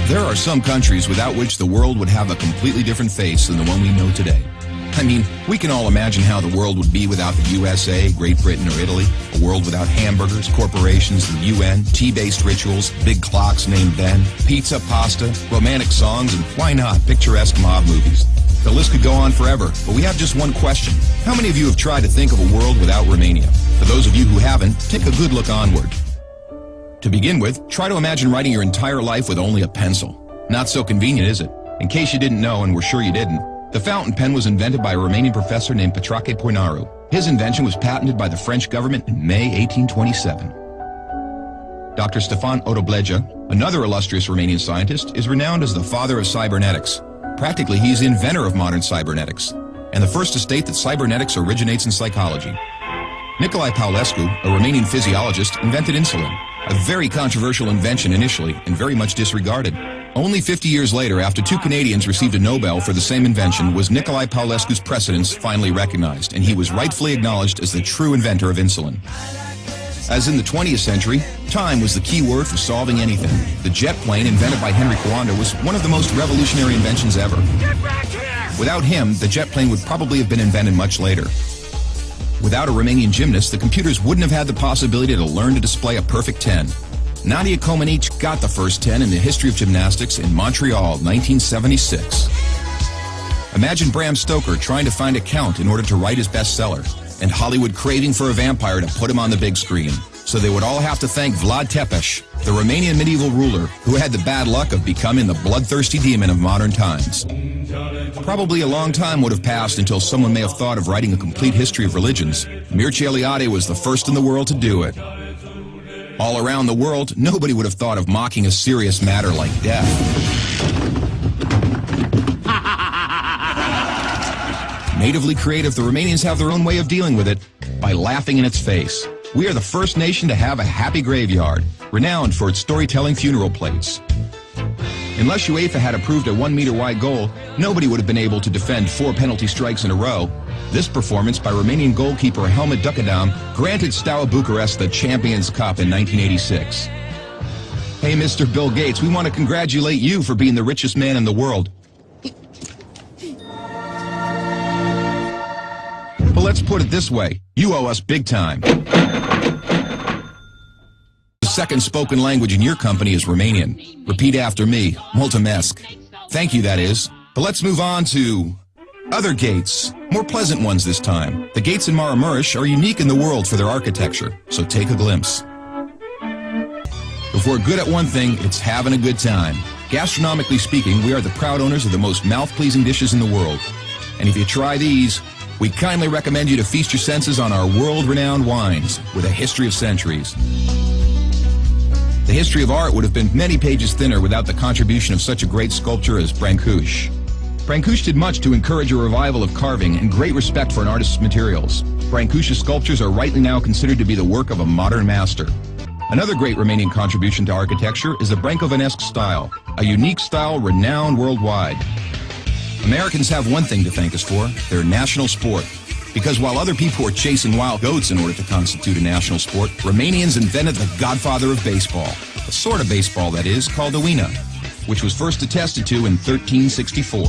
There are some countries without which the world would have a completely different face than the one we know today. I mean, we can all imagine how the world would be without the USA, Great Britain, or Italy. A world without hamburgers, corporations, the UN, tea-based rituals, big clocks named Ben, pizza, pasta, romantic songs, and why not, picturesque mob movies. The list could go on forever, but we have just one question. How many of you have tried to think of a world without Romania? For those of you who haven't, take a good look onward. To begin with, try to imagine writing your entire life with only a pencil. Not so convenient, is it? In case you didn't know, and we're sure you didn't, the fountain pen was invented by a Romanian professor named Piatra. His invention was patented by the French government in May 1827. Dr. Stefan Odobleja, another illustrious Romanian scientist, is renowned as the father of cybernetics. Practically, he's the inventor of modern cybernetics, and the first to state that cybernetics originates in psychology. Nicolae Paulescu, a Romanian physiologist, invented insulin, a very controversial invention initially and very much disregarded. Only 50 years later, after two Canadians received a Nobel for the same invention, was Nicolae Paulescu's precedence finally recognized, and he was rightfully acknowledged as the true inventor of insulin. As in the 20th century, time was the key word for solving anything. The jet plane, invented by Henry Coanda, was one of the most revolutionary inventions ever. Get back here! Without him, the jet plane would probably have been invented much later. Without a Romanian gymnast, the computers wouldn't have had the possibility to learn to display a perfect 10. Nadia Comaneci got the first 10 in the history of gymnastics in Montreal, 1976. Imagine Bram Stoker trying to find a count in order to write his bestseller, and Hollywood craving for a vampire to put him on the big screen. So they would all have to thank Vlad Tepes, the Romanian medieval ruler, who had the bad luck of becoming the bloodthirsty demon of modern times. Probably a long time would have passed until someone may have thought of writing a complete history of religions. Mircea Eliade was the first in the world to do it. All around the world, nobody would have thought of mocking a serious matter like death. Natively creative, the Romanians have their own way of dealing with it, by laughing in its face. We are the first nation to have a happy graveyard, renowned for its storytelling funeral plates. Unless UEFA had approved a 1-meter-wide goal, nobody would have been able to defend 4 penalty strikes in a row. This performance by Romanian goalkeeper Helmut Ducadam granted Steaua Bucharest the Champions Cup in 1986. Hey, Mr. Bill Gates, we want to congratulate you for being the richest man in the world. But let's put it this way, you owe us big time. The second spoken language in your company is Romanian. Repeat after me, mulțumesc. Thank you, that is. But let's move on to other gates, more pleasant ones this time. The gates in Maramureș are unique in the world for their architecture, so take a glimpse. If we're good at one thing, it's having a good time. Gastronomically speaking, we are the proud owners of the most mouth-pleasing dishes in the world. And if you try these, we kindly recommend you to feast your senses on our world-renowned wines with a history of centuries. The history of art would have been many pages thinner without the contribution of such a great sculptor as Brancusi. Brancusi did much to encourage a revival of carving and great respect for an artist's materials. Brancusi's sculptures are rightly now considered to be the work of a modern master. Another great Romanian contribution to architecture is the Brâncovenesque style, a unique style renowned worldwide. Americans have one thing to thank us for, their national sport. Because while other people were chasing wild goats in order to constitute a national sport, Romanians invented the godfather of baseball. A sort of baseball, that is, called the Uina, which was first attested to in 1364.